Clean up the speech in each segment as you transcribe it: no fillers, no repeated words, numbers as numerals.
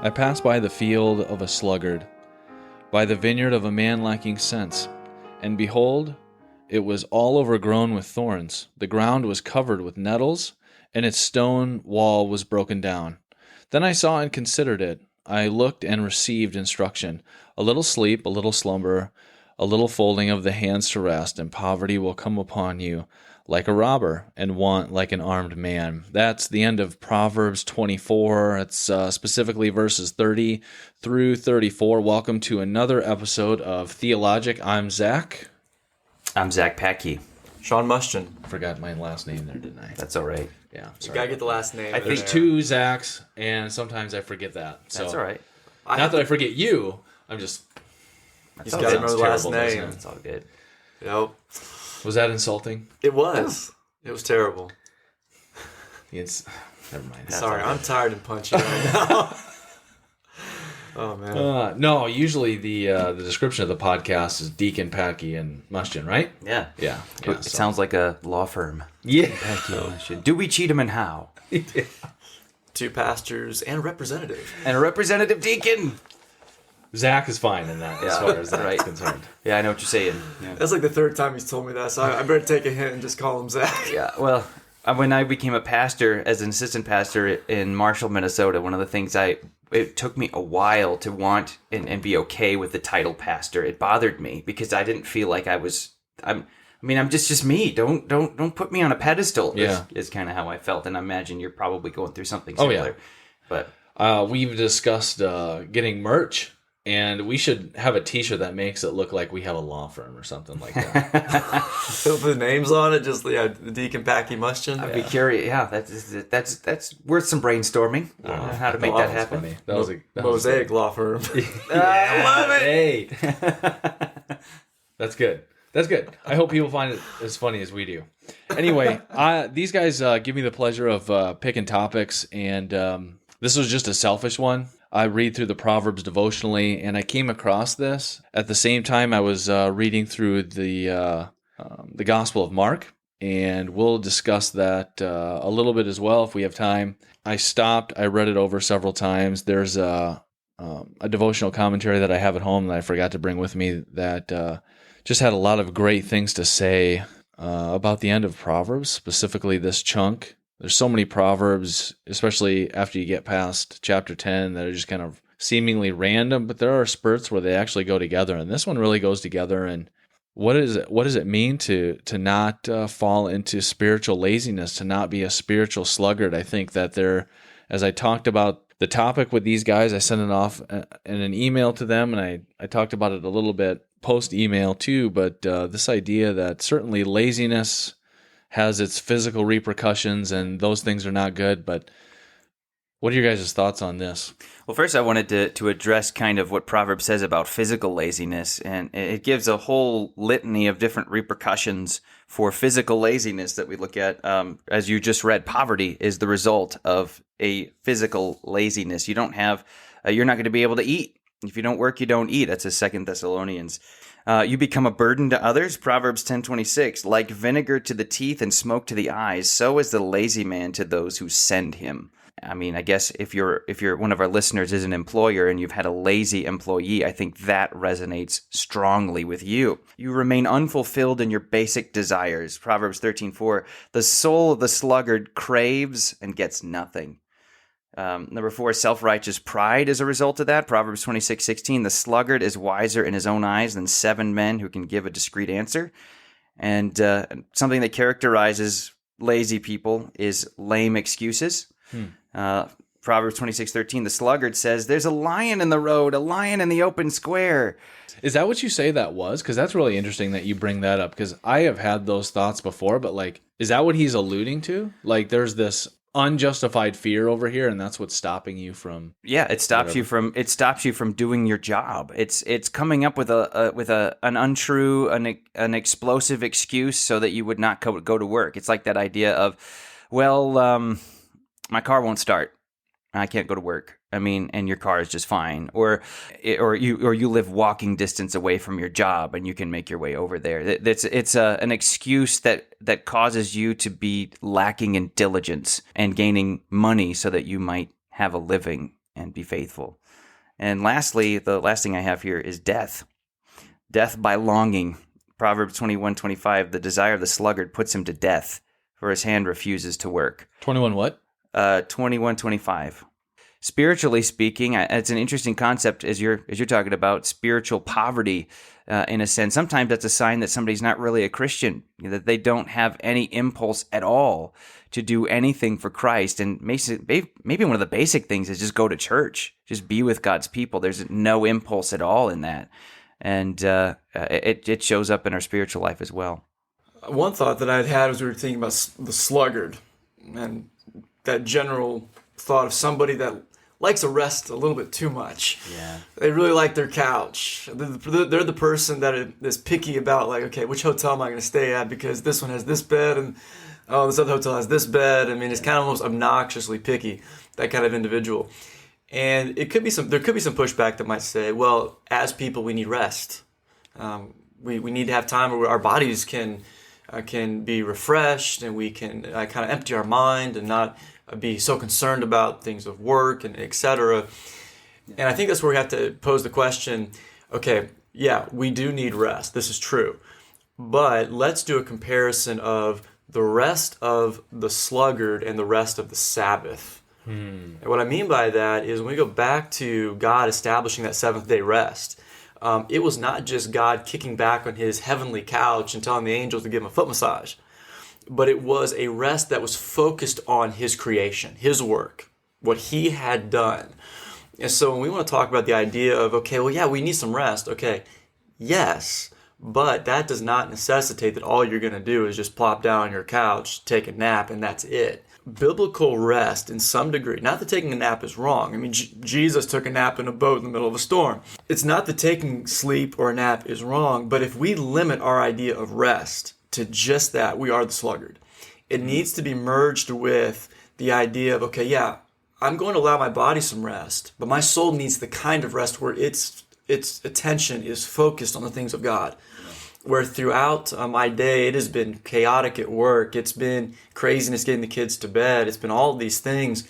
I passed by the field of a sluggard, by the vineyard of a man lacking sense, and behold, it was all overgrown with thorns. The ground was covered with nettles, and its stone wall was broken down. Then I saw and considered it. I looked and received instruction. A little sleep, a little slumber, a little folding of the hands to rest, and poverty will come upon you like a robber, and want like an armed man. That's the end of Proverbs 24. It's specifically verses 30 through 34. Welcome to another episode of Theologic. I'm Zach. I'm Zach Packey. Sean Mustian. Forgot my last name there, didn't I? That's all right. Yeah, You sorry. gotta get the last name. There's two Zachs, and sometimes I forget that. So, That's all right. Not that I forget you. I'm just... You gotta remember the last terrible, doesn't name. it? It's all good. Yep. Was that insulting? It was. It was terrible. It's... Never mind. Sorry, I'm tired and punchy right now. Oh, man. No, usually the description of the podcast is Deacon, Packey, and Mustian, right? Yeah. Yeah. It sounds like a law firm. Yeah. Do we cheat him and how? Two pastors and a representative. And a representative deacon. Zach is fine in that, as Yeah, far as that's right. concerned. Yeah, I know what you're saying. Yeah. That's like the third time he's told me that, so I better take a hint and just call him Zach. Yeah, well, when I became a pastor, as an assistant pastor in Marshall, Minnesota, one of the things it took me a while to want and be okay with the title pastor. It bothered me because I didn't feel like I'm just me. Don't put me on a pedestal. Yeah. Is kind of how I felt, and I imagine you're probably going through something Oh, similar. yeah. But We've discussed getting merch, and we should have a t-shirt that makes it look like we have a law firm or something like that. Fill the names on it, just the Deacon Packey Mustian. I'd be curious. Yeah, that's worth some brainstorming. How to make that happen. Funny. That was Mosaic Law Firm. I love it. Hey. That's good. That's good. I hope people find it as funny as we do. Anyway, these guys give me the pleasure of picking topics, and this was just a selfish one. I read through the Proverbs devotionally, and I came across this. At the same time, I was reading through the Gospel of Mark, and we'll discuss that a little bit as well if we have time. I stopped. I read it over several times. There's a devotional commentary that I have at home that I forgot to bring with me that just had a lot of great things to say about the end of Proverbs, specifically this chunk. There's so many Proverbs, especially after you get past chapter 10, that are just kind of seemingly random, but there are spurts where they actually go together, and this one really goes together. And what does it mean to not fall into spiritual laziness, to not be a spiritual sluggard? I think that as I talked about the topic with these guys, I sent it off in an email to them, and I talked about it a little bit post-email too, but this idea that certainly laziness has its physical repercussions, and those things are not good. But what are your guys' thoughts on this? Well, first I wanted to address kind of what Proverbs says about physical laziness, and it gives a whole litany of different repercussions for physical laziness that we look at. As you just read, poverty is the result of a physical laziness. You're not going to be able to eat. If you don't work, you don't eat. That's a 2 Thessalonians. You become a burden to others. Proverbs 10:26, like vinegar to the teeth and smoke to the eyes, so is the lazy man to those who send him. I mean, I guess if you're one of our listeners is an employer and you've had a lazy employee, I think that resonates strongly with you. You remain unfulfilled in your basic desires. Proverbs 13:4, the soul of the sluggard craves and gets nothing. Number 4, self-righteous pride is a result of that. Proverbs 26:16, the sluggard is wiser in his own eyes than 7 men who can give a discreet answer. And something that characterizes lazy people is lame excuses. Proverbs 26:13, the sluggard says, there's a lion in the road, a lion in the open square. Is that what you say that was? Because that's really interesting that you bring that up, because I have had those thoughts before, but is that what he's alluding to? Like, there's this unjustified fear over here, and that's what's stopping you from. Yeah, it stops you from doing your job. It's coming up with an untrue, an explosive excuse so that you would not go to work. It's like that idea of, well, my car won't start. I can't go to work. I mean, and your car is just fine, or you live walking distance away from your job and you can make your way over there. It's an excuse that causes you to be lacking in diligence and gaining money so that you might have a living. and be faithful. And lastly, the last thing I have here is death. Death by longing. Proverbs 21:25, the desire of the sluggard puts him to death, for his hand refuses to work. 21 what? 21:25. Spiritually speaking, it's an interesting concept as you're talking about spiritual poverty. In a sense, sometimes that's a sign that somebody's not really a Christian, that they don't have any impulse at all to do anything for Christ. And maybe one of the basic things is just go to church, just be with God's people. There's no impulse at all in that, and it shows up in our spiritual life as well. One thought that I'd had as we were thinking about the sluggard, and that general thought of somebody that likes to rest a little bit too much. Yeah. They really like their couch. They're the person that is picky about, like, okay, which hotel am I going to stay at because this one has this bed and this other hotel has this bed. I mean, it's kind of almost obnoxiously picky, that kind of individual. And there could be some pushback that might say, well, as people, we need rest. We need to have time where our bodies can be refreshed and we can kind of empty our mind and not be so concerned about things of work and etc. And I think that's where we have to pose the question, okay, yeah, we do need rest. This is true. But let's do a comparison of the rest of the sluggard and the rest of the Sabbath. And what I mean by that is when we go back to God establishing that seventh day rest, it was not just God kicking back on his heavenly couch and telling the angels to give him a foot massage. But it was a rest that was focused on his creation, his work, what he had done. And so when we want to talk about the idea of, okay, well, yeah, we need some rest. Okay, yes, but that does not necessitate that all you're going to do is just plop down on your couch, take a nap, and that's it. Biblical rest, in some degree, not that taking a nap is wrong. I mean, Jesus took a nap in a boat in the middle of a storm. It's not that taking sleep or a nap is wrong, but if we limit our idea of rest to just that, we are the sluggard. It needs to be merged with the idea of, okay, yeah, I'm going to allow my body some rest, but my soul needs the kind of rest where its attention is focused on the things of God. Where throughout my day, it has been chaotic at work, it's been craziness getting the kids to bed, it's been all of these things.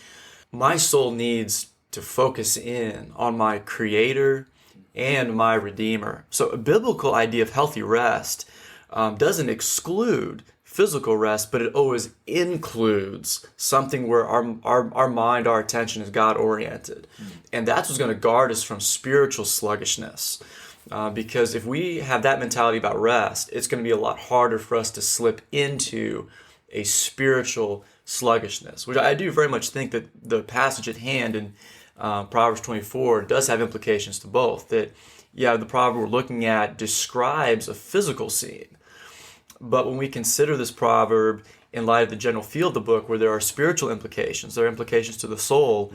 My soul needs to focus in on my Creator and my Redeemer. So a biblical idea of healthy rest doesn't exclude physical rest, but it always includes something where our mind, our attention is God-oriented. And that's what's going to guard us from spiritual sluggishness. Because if we have that mentality about rest, it's going to be a lot harder for us to slip into a spiritual sluggishness, which I do very much think that the passage at hand in Proverbs 24 does have implications to both. That, yeah, the proverb we're looking at describes a physical scene. But when we consider this proverb in light of the general feel of the book, where there are spiritual implications, there are implications to the soul,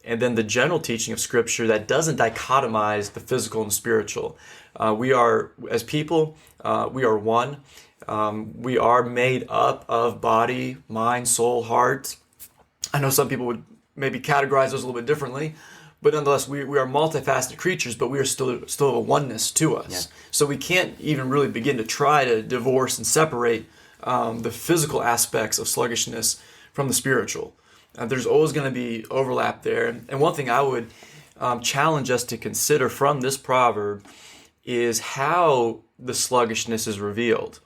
and then the general teaching of Scripture that doesn't dichotomize the physical and spiritual. We are, as people, we are one. We are made up of body, mind, soul, heart. I know some people would maybe categorize those a little bit differently, but nonetheless, we are multifaceted creatures, but we are still a oneness to us. Yeah. So we can't even really begin to try to divorce and separate the physical aspects of sluggishness from the spiritual. There's always going to be overlap there. And one thing I would challenge us to consider from this proverb is how the sluggishness is revealed.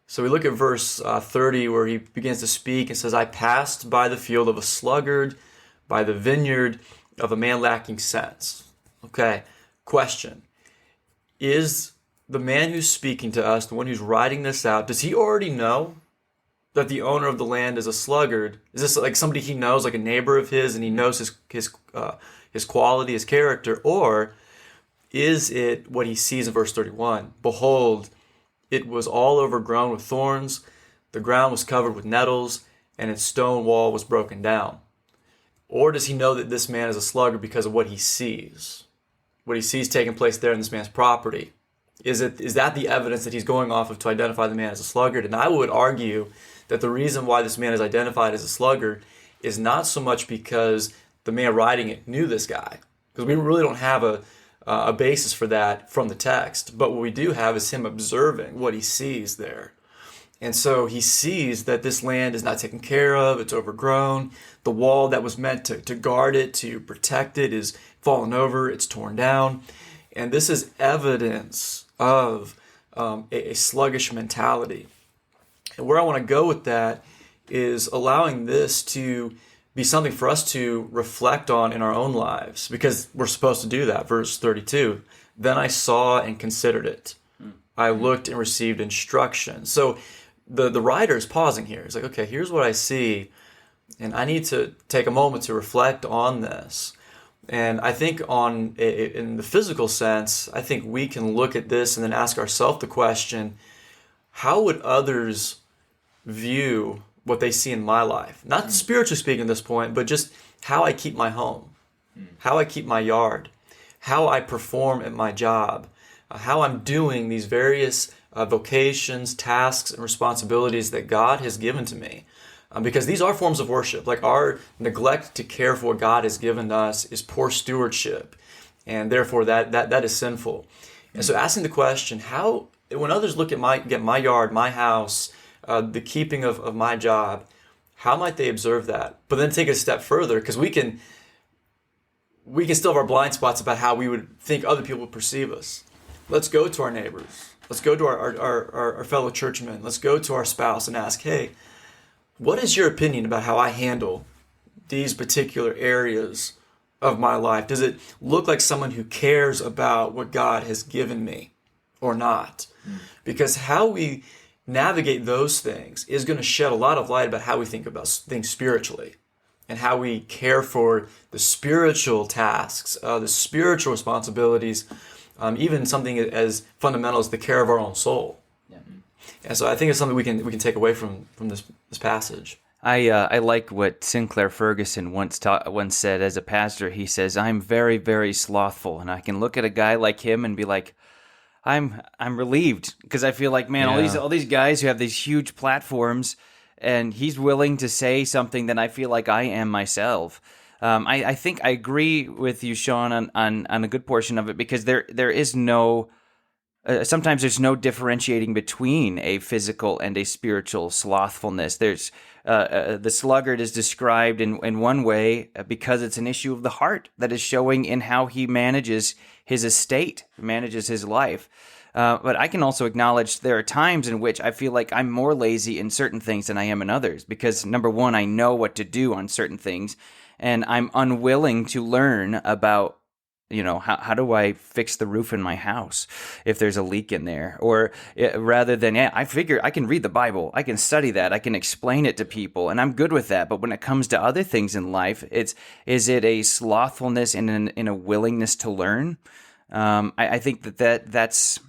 So we look at verse 30 where he begins to speak and says, I passed by the field of a sluggard, by the vineyard of a man lacking sense. Okay, question. Is the man who's speaking to us, the one who's writing this out, does he already know that the owner of the land is a sluggard? Is this like somebody he knows, like a neighbor of his, and he knows his quality, his character? Or is it what he sees in verse 31? Behold, it was all overgrown with thorns, the ground was covered with nettles, and its stone wall was broken down. Or does he know that this man is a sluggard because of what he sees? What he sees taking place there in this man's property? Is that the evidence that he's going off of to identify the man as a sluggard? And I would argue that the reason why this man is identified as a sluggard is not so much because the man writing it knew this guy, because we really don't have a basis for that from the text. But what we do have is him observing what he sees there. And so he sees that this land is not taken care of, it's overgrown. The wall that was meant to guard it, to protect it, is fallen over, it's torn down. And this is evidence of a sluggish mentality. And where I want to go with that is allowing this to be something for us to reflect on in our own lives, because we're supposed to do that. Verse 32, then I saw and considered it. I looked and received instruction. So the writer is pausing here. He's like, okay, here's what I see, and I need to take a moment to reflect on this. And I think in the physical sense, I think we can look at this and then ask ourselves the question, how would others view what they see in my life? Not spiritually speaking at this point, but just how I keep my home, how I keep my yard, how I perform at my job, how I'm doing these various vocations, tasks, and responsibilities that God has given to me. Because these are forms of worship. Like, our neglect to care for what God has given us is poor stewardship, and therefore that is sinful. And so asking the question, how, when others look at my yard, my house, the keeping of my job, how might they observe that? But then take it a step further, because we can still have our blind spots about how we would think other people would perceive us. Let's go to our neighbors. Let's go to our fellow churchmen. Let's go to our spouse and ask, hey, what is your opinion about how I handle these particular areas of my life? Does it look like someone who cares about what God has given me or not? Because how we navigate those things is going to shed a lot of light about how we think about things spiritually, and how we care for the spiritual tasks, the spiritual responsibilities, even something as fundamental as the care of our own soul. And so I think it's something we can take away from this passage. I like what Sinclair Ferguson once said as a pastor. He says, "I'm very, very slothful, and I can look at a guy like him and be like, I'm relieved, because I feel like, man, all these guys who have these huge platforms, and he's willing to say something that I feel like I am myself." I think I agree with you, Sean, on a good portion of it, because there is no. Sometimes there's no differentiating between a physical and a spiritual slothfulness. There's the sluggard is described in one way because it's an issue of the heart that is showing in how he manages his estate, manages his life. But I can also acknowledge there are times in which I feel like I'm more lazy in certain things than I am in others, because number one, I know what to do on certain things, and I'm unwilling to learn about, how do I fix the roof in my house if there's a leak in there? Or rather than, I figure I can read the Bible, I can study that, I can explain it to people, and I'm good with that. But when it comes to other things in life, is it a slothfulness in a willingness to learn? I think that's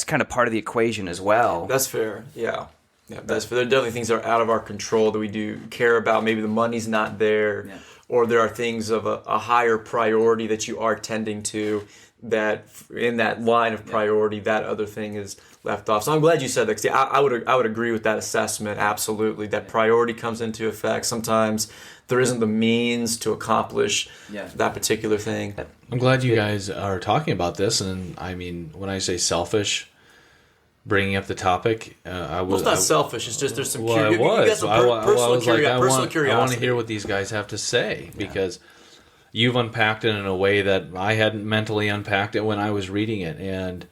kind of part of the equation as well. That's fair, yeah. Yeah, that's fair. There are definitely things that are out of our control that we do care about. Maybe the money's not there. Yeah. Or there are things of a higher priority that you are tending to, that in that line of priority, that other thing is left off. So I'm glad you said that, because I would agree with that assessment, absolutely. That priority comes into effect. Sometimes there isn't the means to accomplish that particular thing. I'm glad you guys are talking about this, and I mean, when I say selfish, bringing up the topic, it's not selfish. It's just there's some curiosity. You got some personal curiosity. I want to hear what these guys have to say, because you've unpacked it in a way that I hadn't mentally unpacked it when I was reading it. And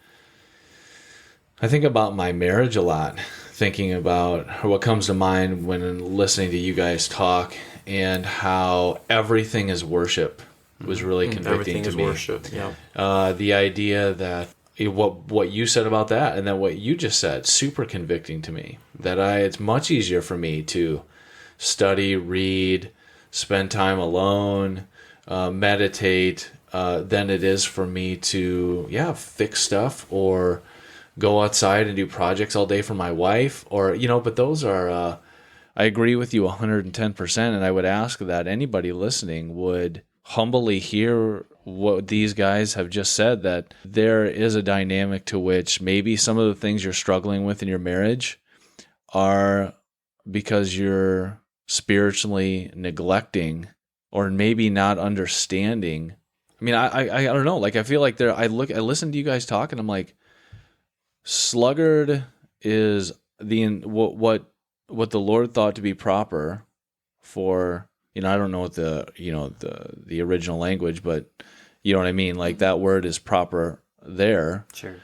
I think about my marriage a lot, thinking about what comes to mind when listening to you guys talk, and how everything is worship was really convicting to me. Everything is worship, yeah. The idea that what you said about that, and then what you just said, super convicting to me. That it's much easier for me to study, read, spend time alone, meditate, than it is for me to fix stuff or go outside and do projects all day for my wife, or but those are I agree with you 110%, and I would ask that anybody listening would humbly hear what these guys have just said, that there is a dynamic to which maybe some of the things you're struggling with in your marriage are because you're spiritually neglecting, or maybe not understanding. I mean, I don't know. Like, I feel like I listen to you guys talk, and I'm like, sluggard is what the Lord thought to be proper for, I don't know what the original language, but you know what I mean? Like that word is proper there. Sure.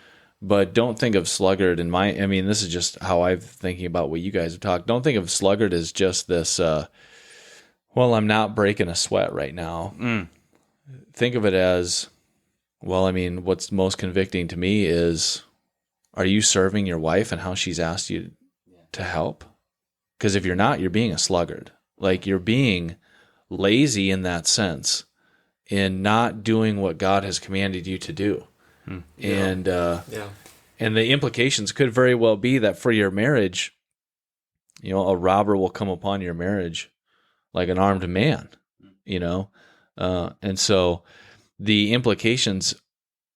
But don't think of sluggard this is just how I'm thinking about what you guys have talked. Don't think of sluggard as just this, I'm not breaking a sweat right now. Think of it as, what's most convicting to me is, are you serving your wife and how she's asked you to help? Because if you're not, you're being a sluggard. Like you're being lazy in that sense, in not doing what God has commanded you to do. And and the implications could very well be that for your marriage, a robber will come upon your marriage like an armed man, and so the implications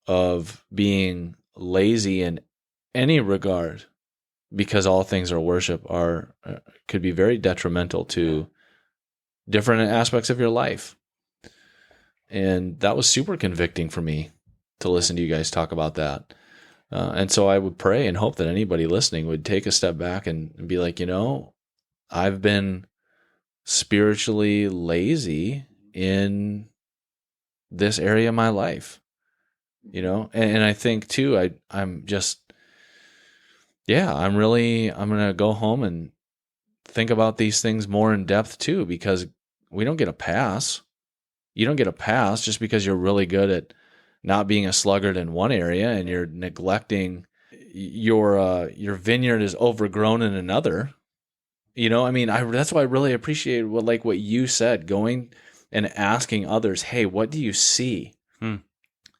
of being lazy in any regard, because all things are worship, could be very detrimental to different aspects of your life. And that was super convicting for me to listen to you guys talk about that. And so I would pray and hope that anybody listening would take a step back and be like, I've been spiritually lazy in this area of my life, and I think too, I'm going to go home and think about these things more in depth too, because we don't get a pass. You don't get a pass just because you're really good at not being a sluggard in one area and you're neglecting your vineyard is overgrown in another. That's why I really appreciate what you said, going and asking others, hey, what do you see?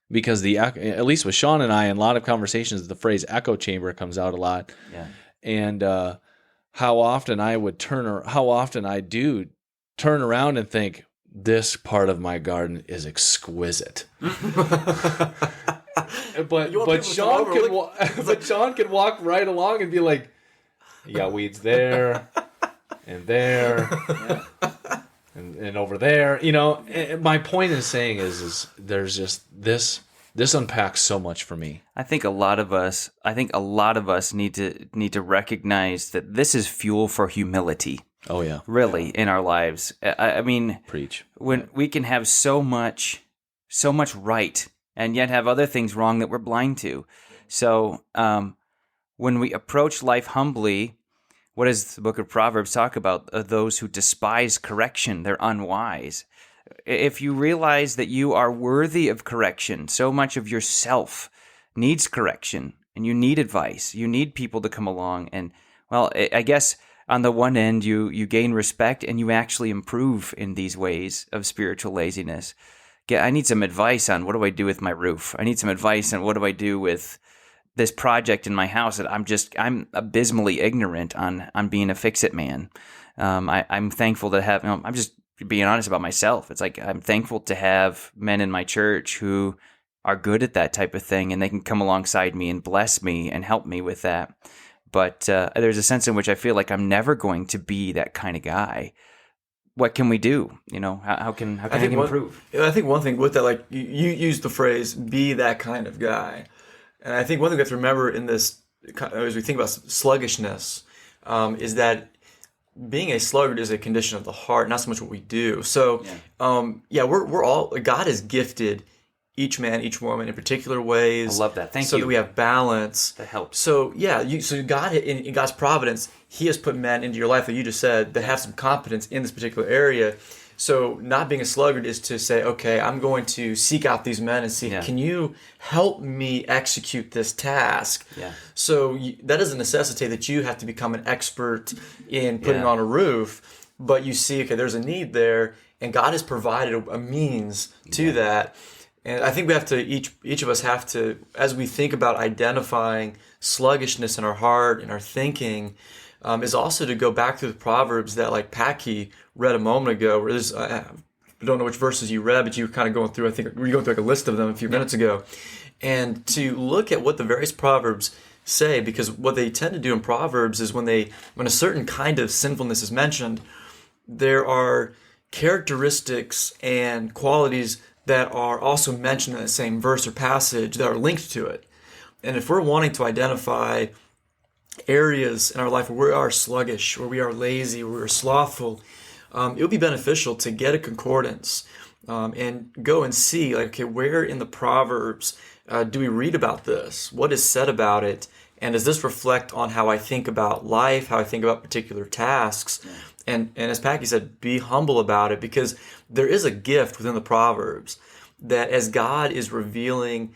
Because at least with Sean and I, in a lot of conversations, the phrase echo chamber comes out a lot. Yeah. And how often I do turn around and think, this part of my garden is exquisite. but Sean could walk right along and be like, you got weeds there and there and over there. And my point in saying is there's just this unpacks so much for me. I think a lot of us need to recognize that this is fuel for humility. Oh yeah. Really, in our lives. I mean, preach. When we can have so much right and yet have other things wrong that we're blind to. So, when we approach life humbly, what does the book of Proverbs talk about? Those who despise correction, they're unwise. If you realize that you are worthy of correction, so much of yourself needs correction, and you need advice. You need people to come along. And, I guess on the one end, you gain respect and you actually improve in these ways of spiritual laziness. I need some advice on what do I do with my roof. I need some advice on what do I do with this project in my house that I'm abysmally ignorant on being a fix-it man. I'm thankful to have, I'm just being honest about myself. It's like I'm thankful to have men in my church who are good at that type of thing, and they can come alongside me and bless me and help me with that. But there's a sense in which I feel like I'm never going to be that kind of guy. What can we do? How can I improve? I think one thing with that, like you used the phrase "be that kind of guy," and I think one thing we have to remember in this, as we think about sluggishness, is that being a sluggard is a condition of the heart, not so much what we do. So, we're all, God has gifted each man, each woman in particular ways. I love that. Thank you. So that we have balance. That helps. So God, in God's providence, He has put men into your life that you just said that have some competence in this particular area. So not being a sluggard is to say, okay, I'm going to seek out these men and see, can you help me execute this task? Yeah. So that doesn't necessitate that you have to become an expert in putting on a roof, but you see, okay, there's a need there, and God has provided a means to that. And I think we have to, each of us have to, as we think about identifying sluggishness in our heart and our thinking, is also to go back to the Proverbs that, like Packy read a moment ago, where there's, I don't know which verses you read, but you were kind of going through, I think, were you going through like a list of them a few minutes ago, and to look at what the various Proverbs say, because what they tend to do in Proverbs is when a certain kind of sinfulness is mentioned, there are characteristics and qualities that are also mentioned in the same verse or passage that are linked to it. And if we're wanting to identify areas in our life where we are sluggish, where we are lazy, where we're slothful, it would be beneficial to get a concordance and go and see, like, okay, where in the Proverbs do we read about this? What is said about it? And does this reflect on how I think about life, how I think about particular tasks? Yeah. And as Packy said, be humble about it, because there is a gift within the Proverbs that as God is revealing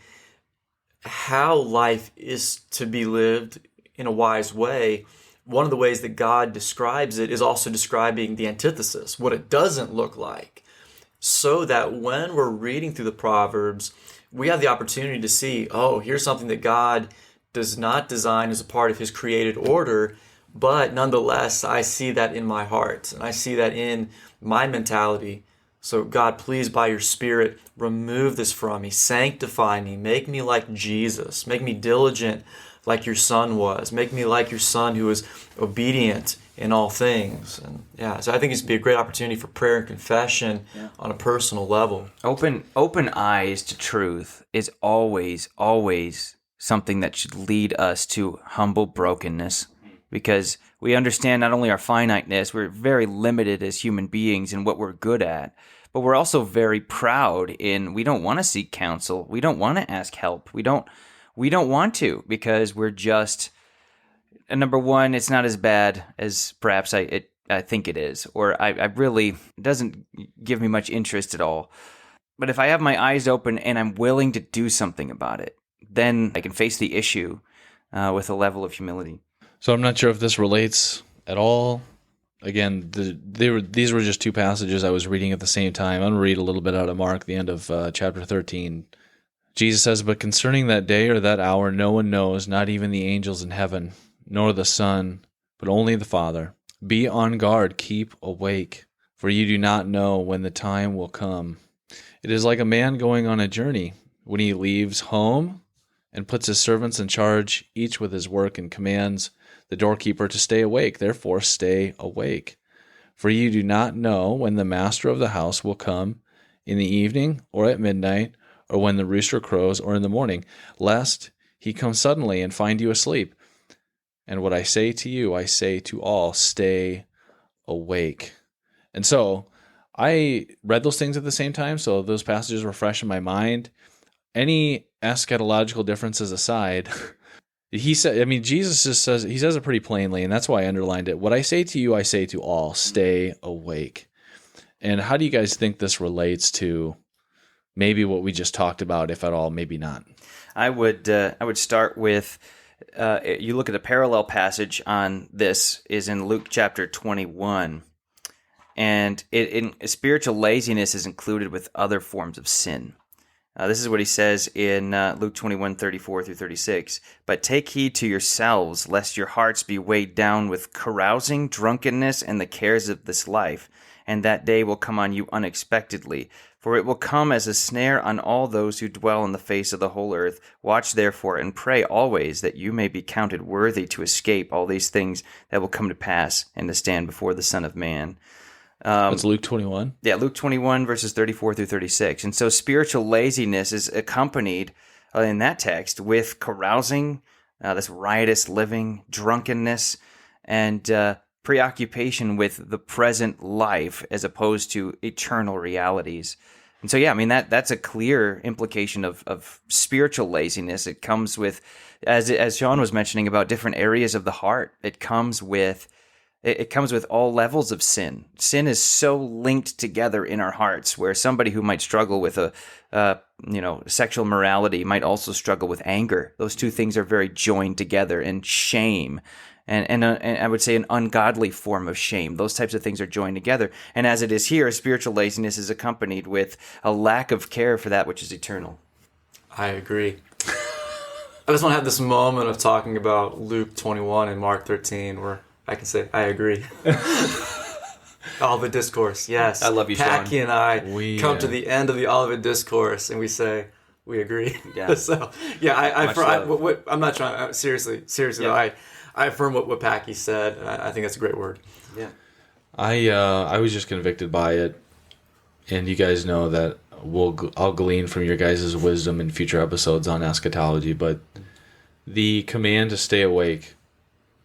how life is to be lived in a wise way, one of the ways that God describes it is also describing the antithesis, what it doesn't look like, so that when we're reading through the Proverbs, we have the opportunity to see, oh, here's something that God does not design as a part of his created order, but nonetheless, I see that in my heart, and I see that in my mentality. So God, please, by your Spirit, remove this from me, sanctify me, make me like Jesus, make me diligent like your Son was, make me like your Son who was obedient in all things. And yeah, so I think it's be a great opportunity for prayer and confession on a personal level. Open eyes to truth is always something that should lead us to humble brokenness, because we understand not only our finiteness, we're very limited as human beings in what we're good at, but we're also very proud in we don't want to seek counsel, we don't want to ask help, we don't want to, because we're just, number one, it's not as bad as perhaps I think it is, or I really, it doesn't give me much interest at all. But if I have my eyes open and I'm willing to do something about it, then I can face the issue with a level of humility. So I'm not sure if this relates at all. Again, these were just two passages I was reading at the same time. I'm going to read a little bit out of Mark, the end of chapter 13. Jesus says, "But concerning that day or that hour, no one knows, not even the angels in heaven, nor the Son, but only the Father. Be on guard, keep awake, for you do not know when the time will come. It is like a man going on a journey, when he leaves home and puts his servants in charge, each with his work, and commands the doorkeeper to stay awake. Therefore stay awake, for you do not know when the master of the house will come, in the evening, or at midnight, or when the rooster crows, or in the morning, lest he come suddenly and find you asleep. And what I say to you, I say to all, stay awake." And so I read those things at the same time, so those passages were fresh in my mind. Any eschatological differences aside, Jesus just says, he says it pretty plainly, and that's why I underlined it. What I say to you, I say to all, stay awake. And how do you guys think this relates to maybe what we just talked about, if at all, maybe not? I would start with, you look at a parallel passage on this is in Luke chapter 21, and spiritual laziness is included with other forms of sin. This is what he says in Luke 21:34 through 36. "But take heed to yourselves, lest your hearts be weighed down with carousing, drunkenness, and the cares of this life, and that day will come on you unexpectedly. For it will come as a snare on all those who dwell on the face of the whole earth. Watch therefore and pray always that you may be counted worthy to escape all these things that will come to pass and to stand before the Son of Man." That's Luke 21? Yeah, Luke 21, verses 34 through 36. And so spiritual laziness is accompanied in that text with carousing, this riotous living, drunkenness, and preoccupation with the present life as opposed to eternal realities. And so, yeah, I mean, that's a clear implication of spiritual laziness. It comes with, as Sean was mentioning about different areas of the heart, it comes with all levels of sin. Sin is so linked together in our hearts, where somebody who might struggle with sexual morality might also struggle with anger. Those two things are very joined together, and shame, and I would say an ungodly form of shame. Those types of things are joined together. And as it is here, spiritual laziness is accompanied with a lack of care for that which is eternal. I agree. I just want to have this moment of talking about Luke 21 and Mark 13 where I can say, I agree. Olivet Discourse, yes. I love you, Sean. Packy and I come to the end of the Olivet Discourse and we say, we agree. Yeah. So, yeah, I'm not trying, seriously, yeah. I affirm what Packy said, and I think that's a great word. Yeah. I was just convicted by it, and you guys know that I'll glean from your guys' wisdom in future episodes on eschatology, but the command to stay awake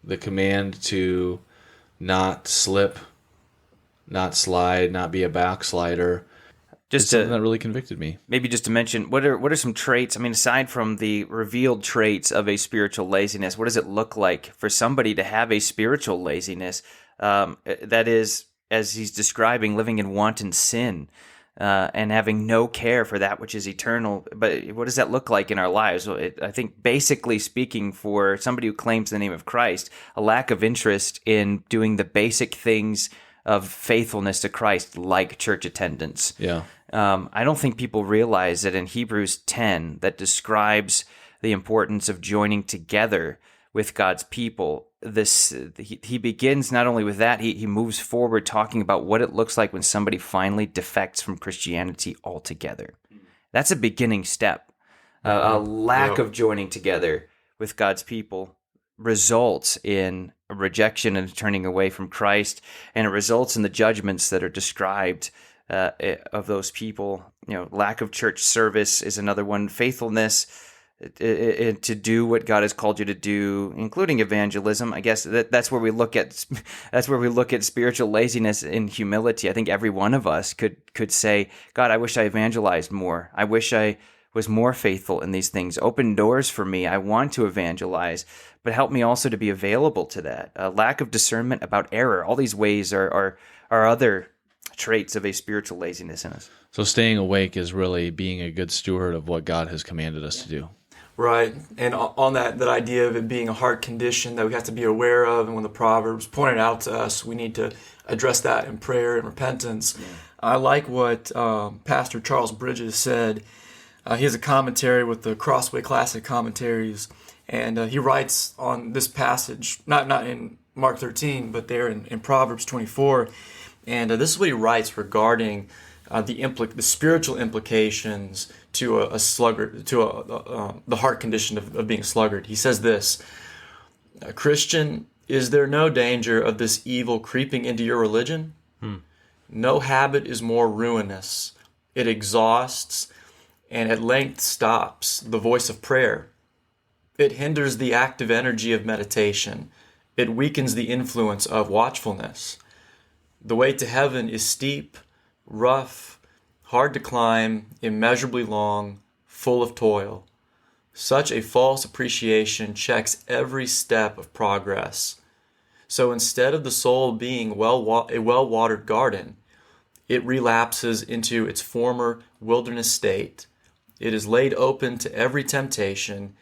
the command to not slip, not slide, not be a backslider. Just Something that to really convicted me. maybe just to mention, what are some traits? I mean, aside from the revealed traits of a spiritual laziness, what does it look like for somebody to have a spiritual laziness? That is, as he's describing, living in wanton sin. And having no care for that which is eternal. But what does that look like in our lives? Well, I think basically speaking, for somebody who claims the name of Christ, a lack of interest in doing the basic things of faithfulness to Christ, like church attendance. Yeah. I don't think people realize that in Hebrews 10, that describes the importance of joining together with God's people. He begins not only with that, he moves forward talking about what it looks like when somebody finally defects from Christianity altogether. That's a beginning step. A lack of joining together with God's people results in a rejection and turning away from Christ, and it results in the judgments that are described of those people. Lack of church service is another one. Faithfulness to do what God has called you to do, including evangelism. I guess that's where we look at spiritual laziness in humility. I think every one of us could say, God, I wish I evangelized more. I wish I was more faithful in these things. Open doors for me. I want to evangelize, but help me also to be available to that. A lack of discernment about error. All these ways are other traits of a spiritual laziness in us. So staying awake is really being a good steward of what God has commanded us to do. Right. And on that idea of it being a heart condition that we have to be aware of, and when the Proverbs pointed out to us, we need to address that in prayer and repentance. Yeah. I like what Pastor Charles Bridges said. He has a commentary with the Crossway Classic Commentaries, and he writes on this passage, not in Mark 13, but there in Proverbs 24. And this is what he writes regarding the spiritual implications to a sluggard, to the heart condition of being a sluggard. He says this: Christian, is there no danger of this evil creeping into your religion? No habit is more ruinous. It exhausts and at length stops the voice of prayer. It hinders the active energy of meditation. It weakens the influence of watchfulness. The way to heaven is steep, rough, hard to climb, immeasurably long, full of toil. Such a false appreciation checks every step of progress. So instead of the soul being a well-watered garden, it relapses into its former wilderness state. It is laid open to every temptation,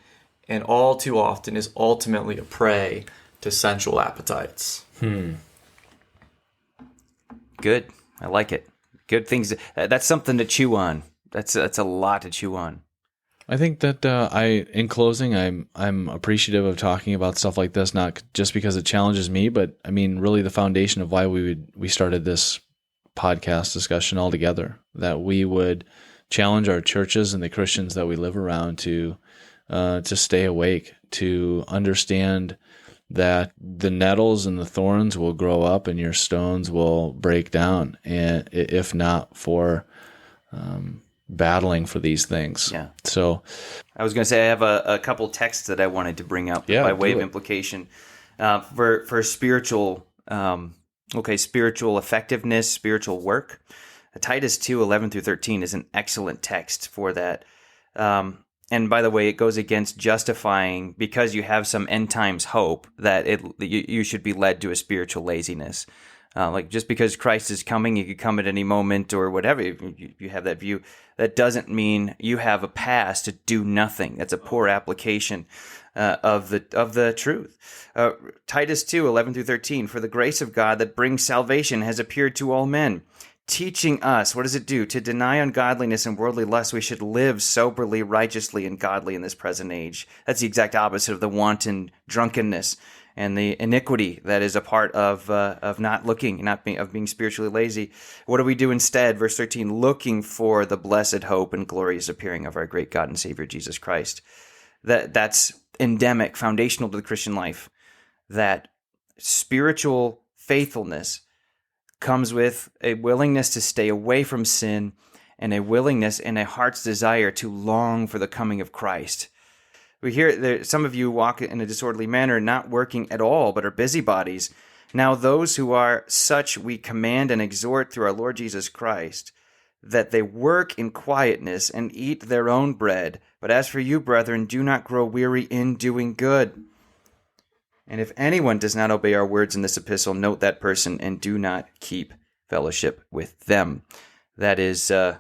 and all too often is ultimately a prey to sensual appetites. Good. I like it. Good things. That's something to chew on. That's a lot to chew on. I think that in closing, I'm appreciative of talking about stuff like this, not just because it challenges me, but I mean, really the foundation of why we started this podcast discussion altogether, that we would challenge our churches and the Christians that we live around to stay awake, to understand that the nettles and the thorns will grow up and your stones will break down, and if not for battling for these things. Yeah. So I was going to say I have a couple texts that I wanted to bring up by way of implication for spiritual spiritual effectiveness, spiritual work. Titus 2:11-13 is an excellent text for that. And by the way, it goes against justifying, because you have some end times hope, that you should be led to a spiritual laziness. Like just because Christ is coming, he could come at any moment or whatever. You have that view. That doesn't mean you have a pass to do nothing. That's a poor application of the truth. Titus 2:11-13, for the grace of God that brings salvation has appeared to all men, teaching us, what does it do? To deny ungodliness and worldly lust, we should live soberly, righteously, and godly in this present age. That's the exact opposite of the wanton drunkenness and the iniquity that is a part of being spiritually lazy. What do we do instead? Verse 13, looking for the blessed hope and glorious appearing of our great God and Savior Jesus Christ. That's endemic, foundational to the Christian life. That spiritual faithfulness comes with a willingness to stay away from sin and a willingness and a heart's desire to long for the coming of Christ. We hear there, some of you walk in a disorderly manner, not working at all, but are busybodies. Now those who are such we command and exhort through our Lord Jesus Christ, that they work in quietness and eat their own bread. But as for you, brethren, do not grow weary in doing good. And if anyone does not obey our words in this epistle, note that person and do not keep fellowship with them. That is an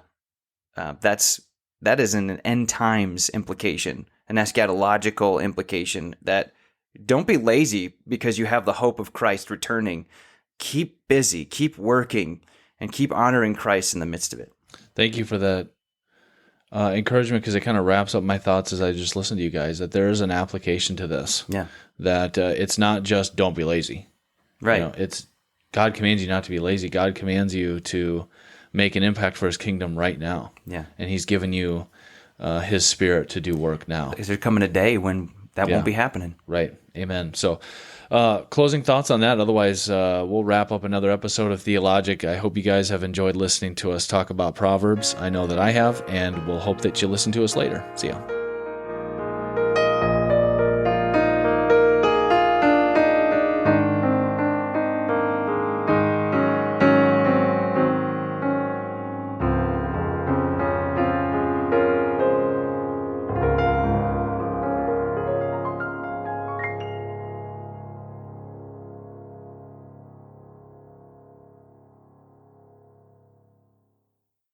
end times implication, an eschatological implication, that don't be lazy because you have the hope of Christ returning. Keep busy, keep working, and keep honoring Christ in the midst of it. Thank you for that encouragement, because it kind of wraps up my thoughts as I just listened to you guys, that there is an application to this. Yeah. That it's not just don't be lazy. Right. It's God commands you not to be lazy. God commands you to make an impact for his kingdom right now. Yeah. And he's given you his spirit to do work now. Because there's coming a day when that won't be happening. Right. Amen. So closing thoughts on that. Otherwise, we'll wrap up another episode of Theologic. I hope you guys have enjoyed listening to us talk about Proverbs. I know that I have, and we'll hope that you listen to us later. See ya.